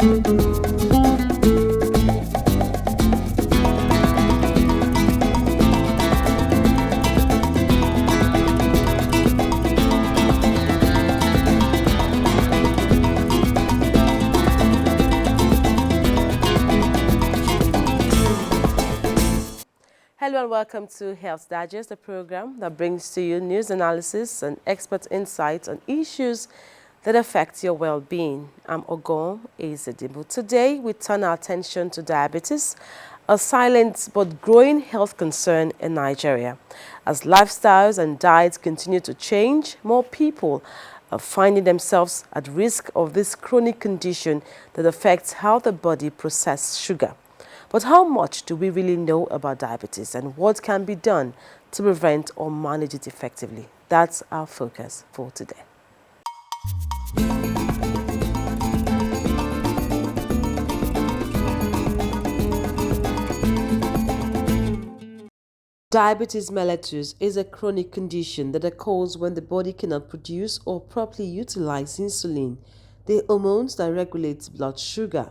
Hello and welcome to Health Digest, a program that brings to you news analysis and expert insights on issues that affect your well-being. I'm Ogom Ezedibu. Today, we turn our attention to diabetes, a silent but growing health concern in Nigeria. As lifestyles and diets continue to change, more people are finding themselves at risk of this chronic condition that affects how the body processes sugar. But how much do we really know about diabetes and what can be done to prevent or manage it effectively? That's our focus for today. Diabetes mellitus is a chronic condition that occurs when the body cannot produce or properly utilize insulin, the hormones that regulate blood sugar.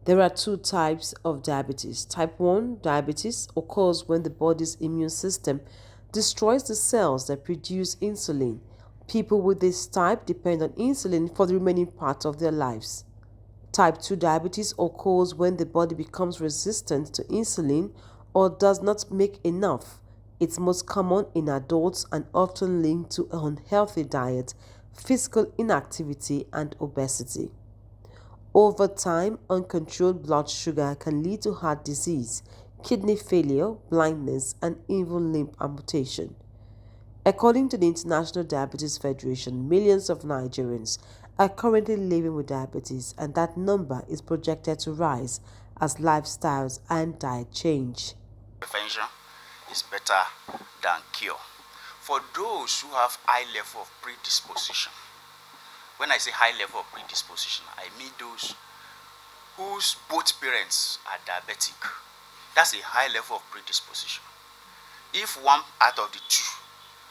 There are two types of diabetes. Type 1 diabetes occurs when the body's immune system destroys the cells that produce insulin. People with this type depend on insulin for the remaining part of their lives. Type 2 diabetes occurs when the body becomes resistant to insulin or does not make enough. It's most common in adults and often linked to unhealthy diet, physical inactivity, and obesity. Over time, uncontrolled blood sugar can lead to heart disease, kidney failure, blindness, and even limb amputation. According to the International Diabetes Federation, millions of Nigerians are currently living with diabetes, and that number is projected to rise as lifestyles and diet change. Prevention is better than cure. For those who have high level of predisposition, when I say high level of predisposition, I mean those whose both parents are diabetic. That's a high level of predisposition. If one out of the two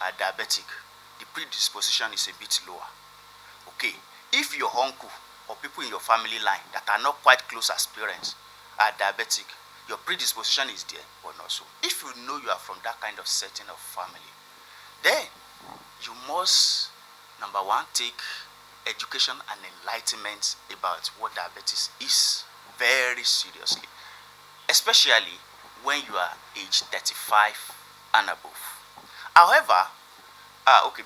are diabetic, the predisposition is a bit lower. Okay, if your uncle or people in your family line that are not quite close as parents are diabetic, your predisposition is there but not so. If you know you are from that kind of setting of family, then you must, number one, take education and enlightenment about what diabetes is very seriously, especially when you are age 35 and above. However,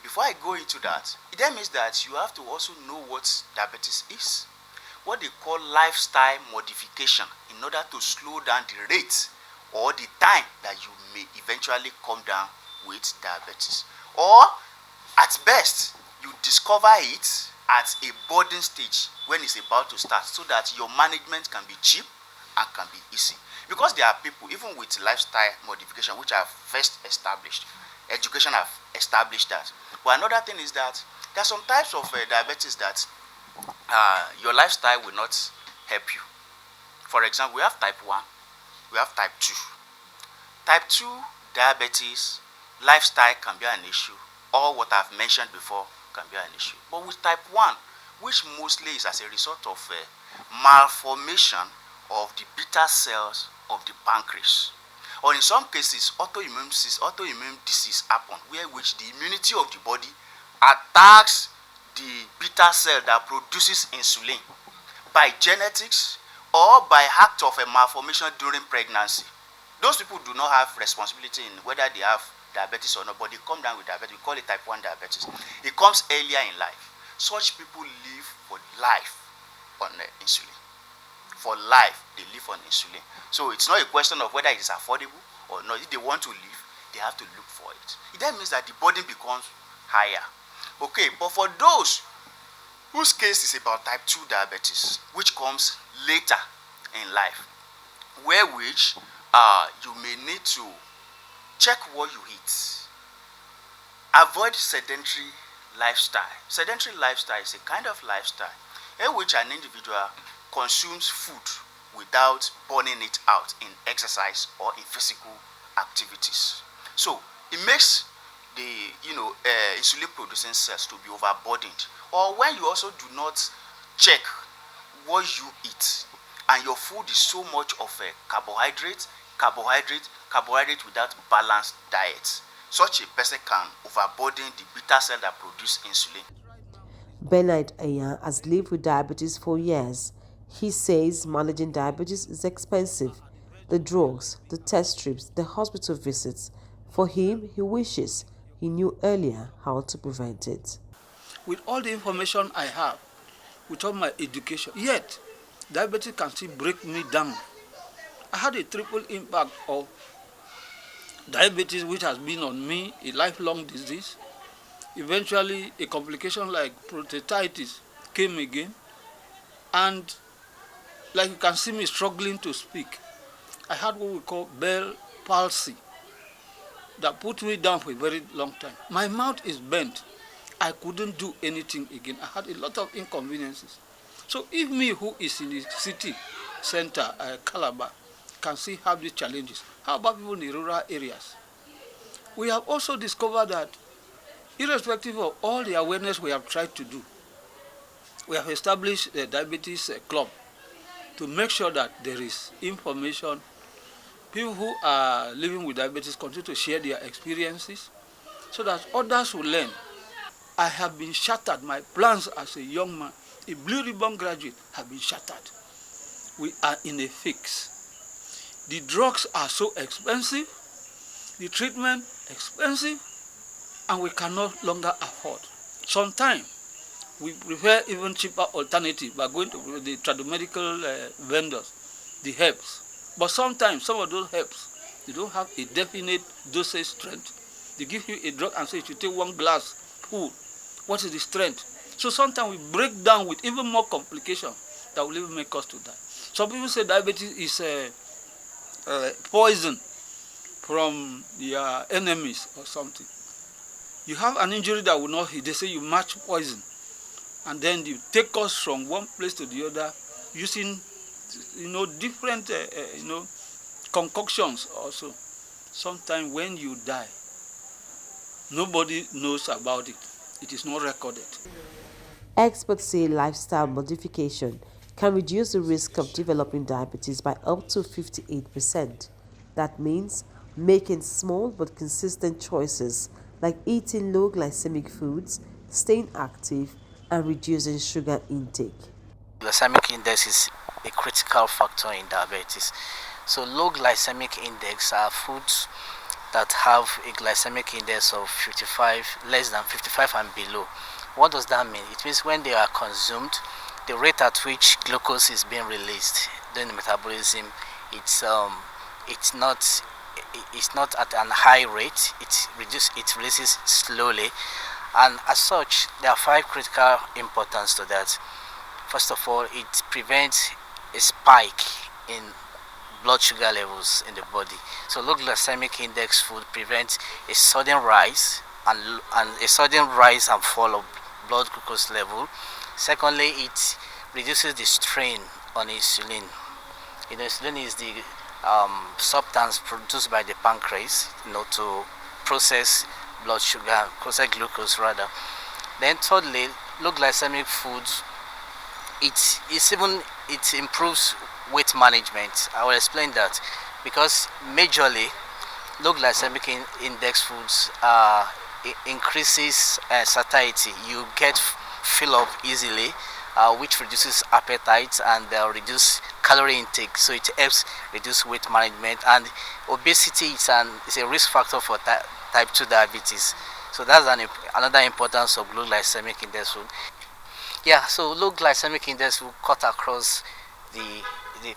before I go into that, it then means that you have to also know what diabetes is, what they call lifestyle modification, in order to slow down the rate or the time that you may eventually come down with diabetes. Or at best, you discover it at a budding stage when it's about to start, so that your management can be cheap and can be easy. Because there are people, even with lifestyle modification, which have first established, education have established that. But another thing is that there are some types of diabetes that your lifestyle will not help you. For example, we have type 1, we have type 2. Type 2 diabetes, lifestyle can be an issue, or what I've mentioned before can be an issue. But with type 1, which mostly is as a result of malformation of the beta cells of the pancreas, or in some cases autoimmune disease happen, where which the immunity of the body attacks the beta cell that produces insulin by genetics or by act of a malformation during pregnancy. Those people do not have responsibility in whether they have diabetes or not, but they come down with diabetes. We call it type 1 diabetes. It comes earlier in life. Such people live for life on insulin. For life, they live on insulin. So it's not a question of whether it is affordable or not. If they want to live, they have to look for it. It then means that the burden becomes higher. Okay, but for those whose case is about type 2 diabetes, which comes later in life, where which you may need to check what you eat. Avoid sedentary lifestyle. Sedentary lifestyle is a kind of lifestyle in which an individual consumes food without burning it out in exercise or in physical activities. So it makes the insulin producing cells to be overburdened. Or when you also do not check what you eat, and your food is so much of a carbohydrate without balanced diet, such a person can overburden the beta cell that produce insulin. Bernard Ayan has lived with diabetes for years. He says managing diabetes is expensive. The drugs, the test strips, the hospital visits. For him, he wishes he knew earlier how to prevent it. With all the information I have, with all my education, yet diabetes can still break me down. I had a triple impact of diabetes, which has been on me a lifelong disease. Eventually, a complication like prostatitis came again, and like you can see me struggling to speak. I had what we call Bell palsy that put me down for a very long time. My mouth is bent. I couldn't do anything again. I had a lot of inconveniences. So if me, who is in the city center, Calabar, can still have these challenges, how about people in the rural areas? We have also discovered that irrespective of all the awareness we have tried to do, we have established a diabetes club to make sure that there is information. People who are living with diabetes continue to share their experiences so that others will learn. I have been shattered. My plans as a young man, a Blue Ribbon graduate, have been shattered. We are in a fix. The drugs are so expensive, the treatment expensive, and we can no longer afford. Sometimes we prefer even cheaper alternative by going to the tradomedical vendors, the herbs. But sometimes some of those herbs, they don't have a definite dosage strength. They give you a drug and say you should take 1 glass full. What is the strength? So sometimes we break down with even more complications that will even make us to die. Some people say diabetes is a poison from their enemies or something. You have an injury that will not heal. They say you match poison, and then you take us from one place to the other using, different, concoctions also. Sometimes when you die, nobody knows about it. It is not recorded. Experts say lifestyle modification can reduce the risk of developing diabetes by up to 58%. That means making small but consistent choices like eating low glycemic foods, staying active, and reducing sugar intake. Glycemic index is a critical factor in diabetes. So low glycemic index are foods that have a glycemic index of 55, less than 55 and below. What does that mean? It means when they are consumed, the rate at which glucose is being released during the metabolism, it's not at a high rate. It releases slowly, and as such, there are 5 critical importance to that. First of all, it prevents a spike in blood sugar levels in the body. So low glycemic index food prevents a sudden rise and fall of blood glucose level. Secondly, it reduces the strain on insulin. Insulin is the substance produced by the pancreas, to process blood sugar, process glucose rather. Then thirdly, low glycemic foods, it improves weight management. I will explain that, because majorly low glycemic index foods increases satiety. You get fill up easily, which reduces appetite and reduce calorie intake. So it helps reduce weight management, and obesity is a risk factor for type 2 diabetes. So that's another importance of low glycemic index food. Yeah, so low glycemic index will cut across the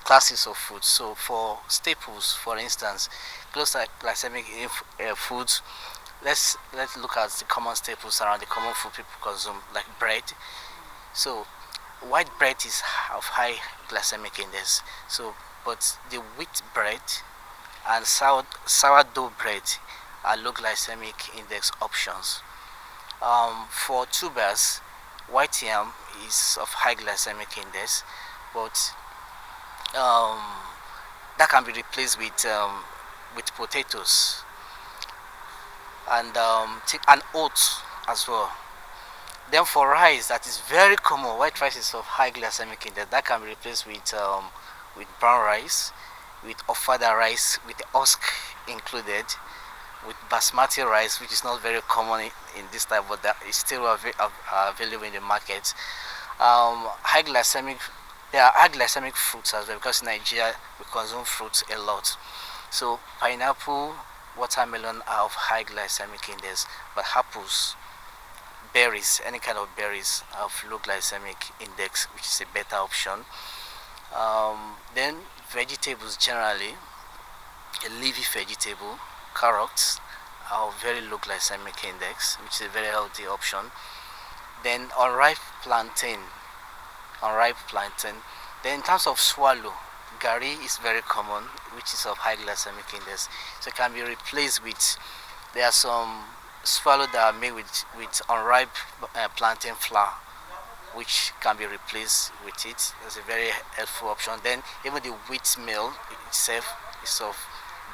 classes of foods. So for staples, for instance, low glycemic foods, let's look at the common staples around, the common food people consume, like bread. So white bread is of high glycemic index. So, but the wheat bread and sourdough bread are low glycemic index options. For tubers, white yam is of high glycemic index, but that can be replaced with potatoes and oats as well. Then for rice, that is very common. White rice is of high glycemic index. That can be replaced with brown rice, with ofada rice, with the husk included, with basmati rice, which is not very common in this type, but that is still available in the market. High glycemic, there are high glycemic fruits as well, because in Nigeria we consume fruits a lot. So pineapple, watermelon are of high glycemic index, but apples, berries, any kind of berries have low glycemic index, which is a better option. Then vegetables generally, a leafy vegetable, carrots are very low glycemic index, which is a very healthy option. Then unripe plantain. Then in terms of swallow, gari is very common, which is of high glycemic index. So it can be replaced with, there are some swallow that are made with unripe plantain flour, which can be replaced with it. It's a very helpful option. Then even the wheat meal itself is of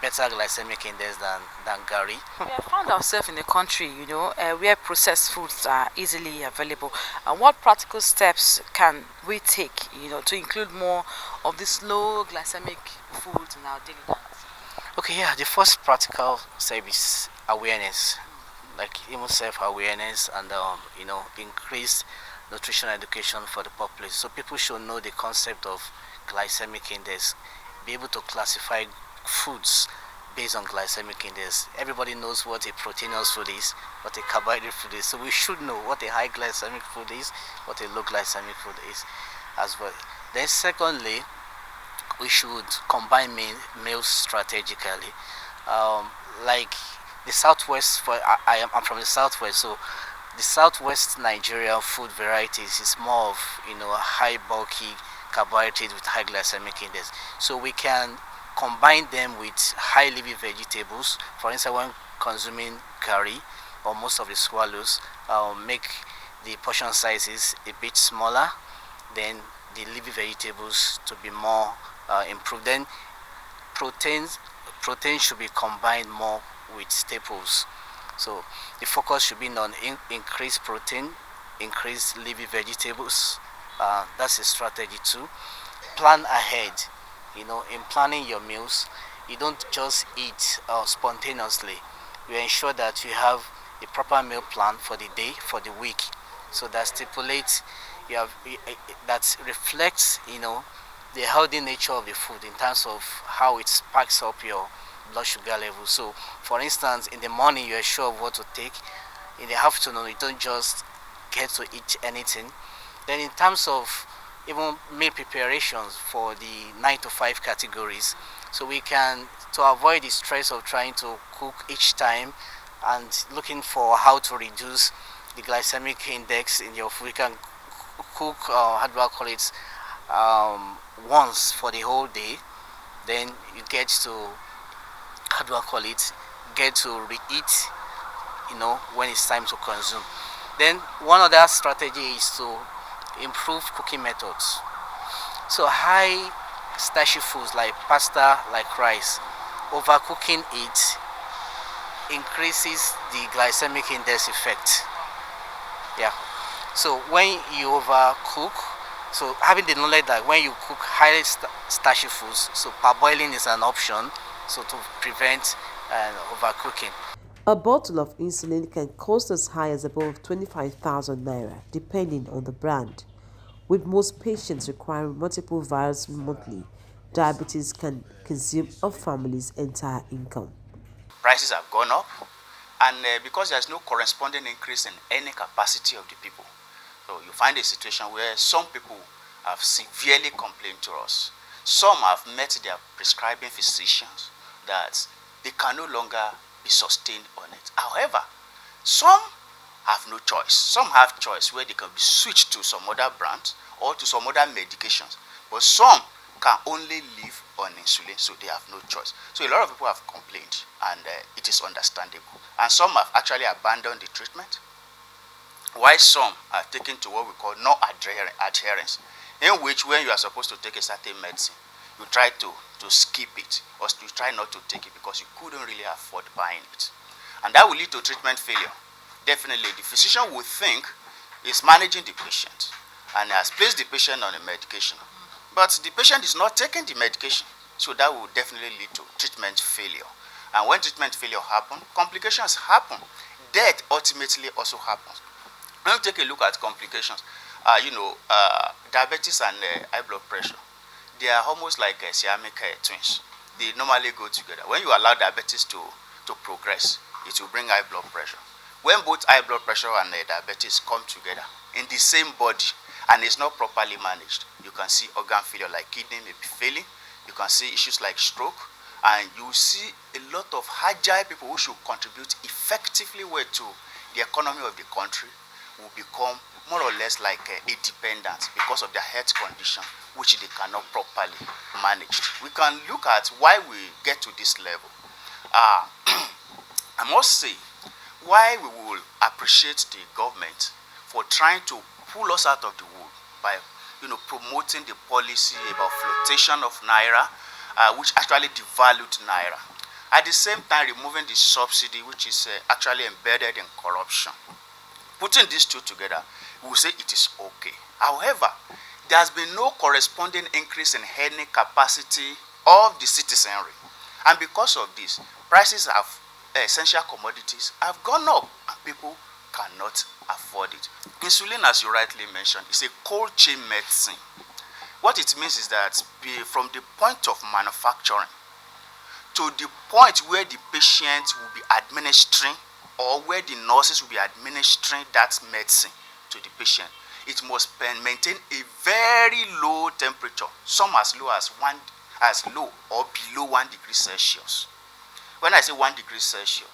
better glycemic index than gari. We have found ourselves in a country, where processed foods are easily available. And what practical steps can we take, to include more of these low glycemic foods in our daily diet? Okay, yeah, the first practical step is awareness, like even self-awareness, and increased nutrition education for the populace. So people should know the concept of glycemic index, be able to classify foods based on glycemic index. Everybody knows what a proteinous food is, what a carbohydrate food is. So we should know what a high glycemic food is, what a low glycemic food is as well. Then secondly, we should combine meals strategically. Like the southwest, I'm from the southwest, so the southwest Nigeria food varieties is more of high bulky carbohydrates with high glycemic index. So we can combine them with high leafy vegetables. For instance, when consuming curry or most of the swallows, make the portion sizes a bit smaller, then the leafy vegetables to be more improved. Then protein should be combined more with staples. So the focus should be on increased protein, increased leafy vegetables. That's a strategy too. Plan ahead. In planning your meals, you don't just eat spontaneously. You ensure that you have a proper meal plan for the day, for the week, so that stipulates that reflects the healthy nature of the food in terms of how it spikes up your blood sugar level. So for instance, in the morning you are sure of what to take. In the afternoon you don't just get to eat anything. Then in terms of even meal preparations for the 9 to 5 categories, so we can, to avoid the stress of trying to cook each time and looking for how to reduce the glycemic index in your food, you can cook how do I call it, once for the whole day. Then you get to, how do I call it, get to reheat when it's time to consume. Then one other strategy is to improve cooking methods. So high starchy foods like pasta, like rice, overcooking it increases the glycemic index effect. Yeah. So when you overcook, so having the knowledge that when you cook highly starchy foods, so parboiling is an option, so to prevent overcooking. A bottle of insulin can cost as high as above 25,000 naira, depending on the brand. With most patients requiring multiple vials monthly, diabetes can consume a family's entire income. Prices have gone up, and because there's no corresponding increase in any capacity of the people, so you find a situation where some people have severely complained to us. Some have met their prescribing physicians that they can no longer be sustained on it. However, some have no choice. Some have choice where they can be switched to some other brands or to some other medications. But some can only live on insulin, so they have no choice. So a lot of people have complained, and it is understandable. And some have actually abandoned the treatment, while some are taken to what we call non-adherence, in which when you are supposed to take a certain medicine, you try to skip it, or you try not to take it because you couldn't really afford buying it. And that will lead to treatment failure. Definitely, the physician would think is managing the patient and has placed the patient on a medication. But the patient is not taking the medication. So that will definitely lead to treatment failure. And when treatment failure happens, complications happen. Death ultimately also happens. When we take a look at complications, diabetes and high blood pressure, they are almost like Siamese twins. They normally go together. When you allow diabetes to progress, it will bring high blood pressure. When both high blood pressure and diabetes come together in the same body and is not properly managed, you can see organ failure like kidney may be failing. You can see issues like stroke, and you see a lot of agile people who should contribute effectively well to the economy of the country will become more or less like a dependent because of their health condition, which they cannot properly manage. We can look at why we get to this level. I must say, why we will appreciate the government for trying to pull us out of the wood by promoting the policy about flotation of naira, which actually devalued naira. At the same time, removing the subsidy, which is actually embedded in corruption. Putting these two together, we will say it is okay. However, there has been no corresponding increase in earning capacity of the citizenry. And because of this, prices of essential commodities have gone up and people cannot afford it. Insulin, as you rightly mentioned, is a cold chain medicine. What it means is that from the point of manufacturing to the point where the patient will be administering or where the nurses will be administering that medicine to the patient, it must maintain a very low temperature, some as low or below 1 degree Celsius. When I say 1 degree Celsius,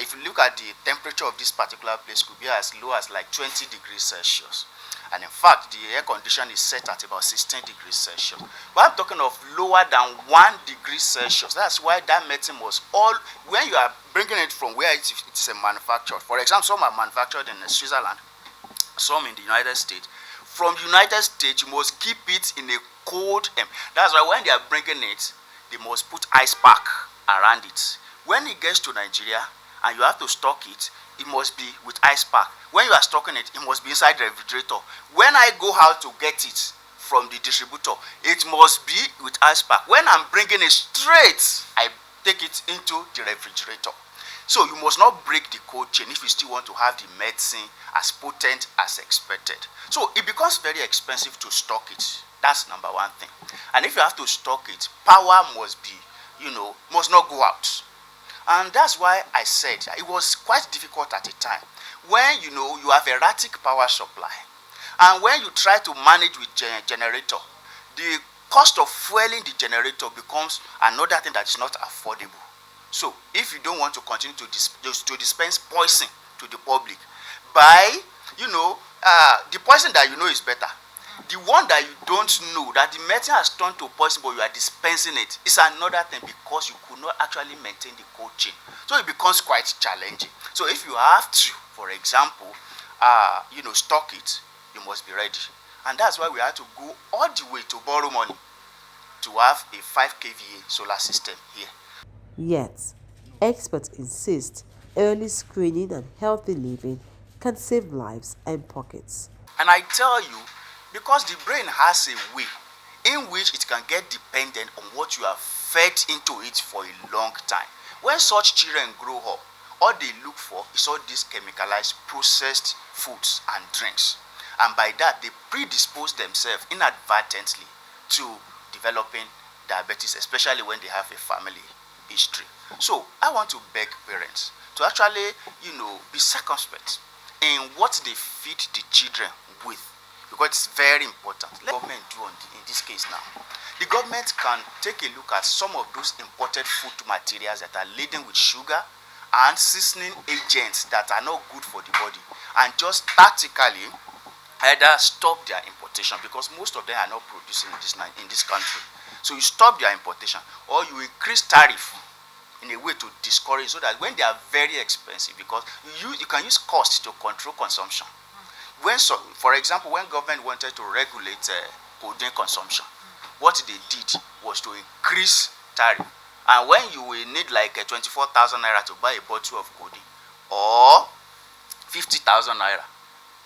if you look at the temperature of this particular place, could be as low as like 20 degrees Celsius. And in fact, the air condition is set at about 16 degrees Celsius. But I'm talking of lower than 1 degree Celsius. That's why that medicine was when you are bringing it from where it's manufactured. For example, some are manufactured in Switzerland, some in the United States. From United States, you must keep it in a cold. That's why when they are bringing it, they must put ice pack around it. When it gets to Nigeria and you have to stock it, it must be with ice pack. When you are stocking it, it must be inside the refrigerator. When I go out to get it from the distributor, it must be with ice pack. When I'm bringing it straight, I take it into the refrigerator. So you must not break the cold chain if you still want to have the medicine as potent as expected. So it becomes very expensive to stock it. That's number one thing. And if you have to stock it, power must be, must not go out. And that's why I said it was quite difficult at the time. When you have erratic power supply, and when you try to manage with generator, the cost of fueling the generator becomes another thing that is not affordable. So if you don't want to continue to dispense poison to the public by the poison that is better, the one that you don't know that the medicine has turned to poison but you are dispensing it is another thing, because you could not actually maintain the cold chain. So it becomes quite challenging. So if you have to, for example, stock it, you must be ready. And that's why we had to go all the way to borrow money to have a 5 kVA solar system here. Yet, experts insist early screening and healthy living can save lives and pockets. And I tell you, because the brain has a way in which it can get dependent on what you have fed into it for a long time. When such children grow up, all they look for is all these chemicalized processed foods and drinks. And by that, they predispose themselves inadvertently to developing diabetes, especially when they have a family history. So I want to beg parents to actually, be circumspect in what they feed the children with, because it's very important. Let the government do in this case now. The government can take a look at some of those imported food materials that are laden with sugar and seasoning agents that are not good for the body, and just tactically either stop their importation, because most of them are not producing in this country. So you stop their importation, or you increase tariff in a way to discourage, so that when they are very expensive, because you can use cost to control consumption. For example, when government wanted to regulate codeine consumption, what they did was to increase tariff. And when you will need like 24,000 naira to buy a bottle of codeine, or 50,000 naira,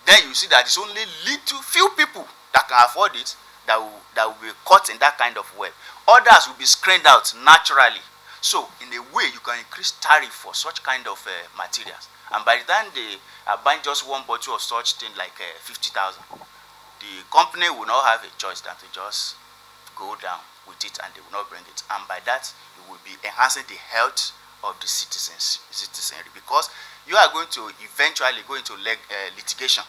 then you see that it's only few people that can afford it that will be caught in that kind of web. Others will be screened out naturally. So in a way, you can increase tariff for such kind of materials, and by the time they are buying just one bottle of such thing like 50,000, the company will not have a choice than to just go down with it, and they will not bring it. And by that, you will be enhancing the health of the citizenry, because you are going to eventually go into litigation.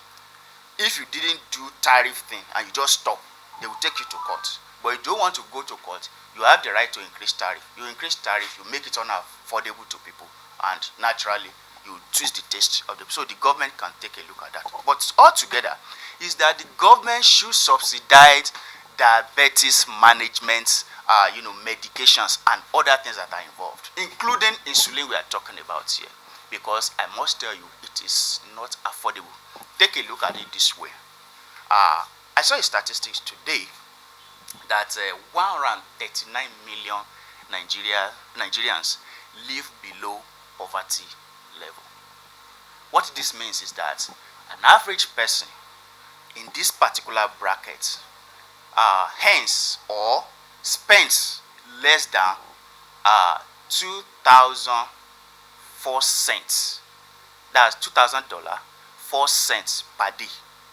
If you didn't do tariff thing and you just stop, they will take you to court. But if you don't want to go to court, you have the right to increase tariff. You increase tariff, you make it unaffordable to people, and naturally you twist the taste of the. So the government can take a look at that. But altogether is that the government should subsidize diabetes management, medications and other things that are involved, including insulin we are talking about here, because I must tell you, it is not affordable. Take a look at it this way. I saw a statistics today that 139 million Nigerians live below poverty level. What this means is that an average person in this particular bracket hence or spends less than 2,004 cents. That's $2,000, 4 cents per day,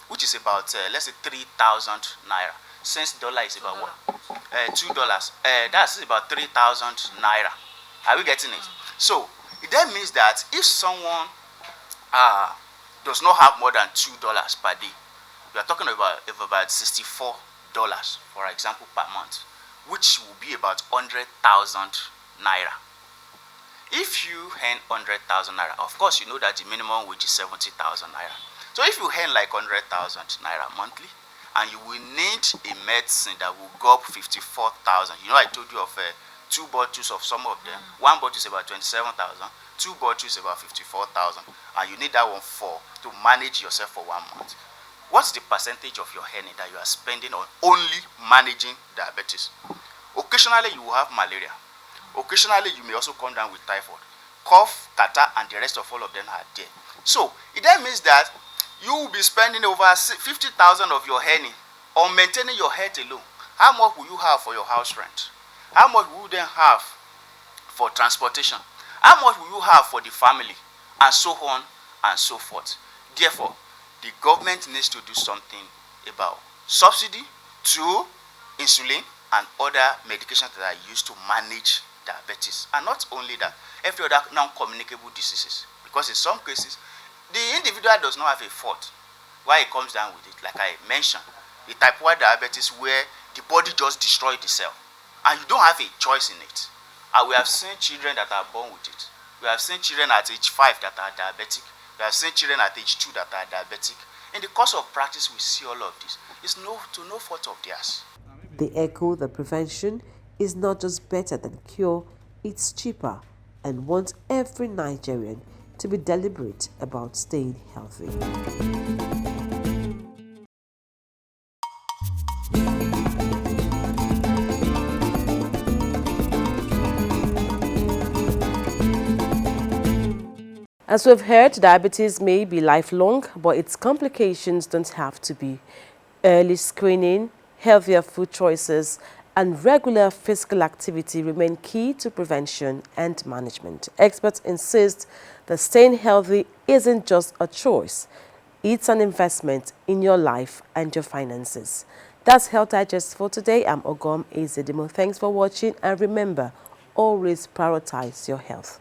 which is about let's say 3,000 naira. Since dollar is about what? $2. That's about 3,000 naira. Are we getting it? So it then means that if someone does not have more than $2 per day, we are talking about $64, for example, per month, which will be about 100,000 naira. If you earn 100,000 naira, of course you know that the minimum wage is 70,000 naira. So if you earn like 100,000 naira monthly, and you will need a medicine that will go up 54,000. You know, I told you of 2 bottles of some of them. 1 bottle is about 27,000. 2 bottles is about 54,000, and you need that one to manage yourself for 1 month. What's the percentage of your earning that you are spending on only managing diabetes? Occasionally you will have malaria. Occasionally you may also come down with typhoid, cough, catarrh, and the rest of all of them are there. So it then means that you will be spending over 50,000 of your earning on maintaining your health alone. How much will you have for your house rent? How much will you then have for transportation? How much will you have for the family? And so on and so forth. Therefore, the government needs to do something about subsidy to insulin and other medications that are used to manage diabetes. And not only that, every other non-communicable diseases. Because in some cases, the individual does not have a fault why it comes down with it. Like I mentioned, the type 1 diabetes where the body just destroys the cell and you don't have a choice in it. And we have seen children that are born with it. We have seen children at age 5 that are diabetic. We have seen children at age 2 that are diabetic. In the course of practice, we see all of this. It's to no fault of theirs. They echo that prevention is not just better than cure, it's cheaper, and want every Nigerian to be deliberate about staying healthy. As we've heard, diabetes may be lifelong, but its complications don't have to be. Early screening, healthier food choices, and regular physical activity remain key to prevention and management. Experts insist that staying healthy isn't just a choice, it's an investment in your life and your finances. That's Health Digest for today. I'm Ogom Ezedimo. Thanks for watching, and remember, always prioritize your health.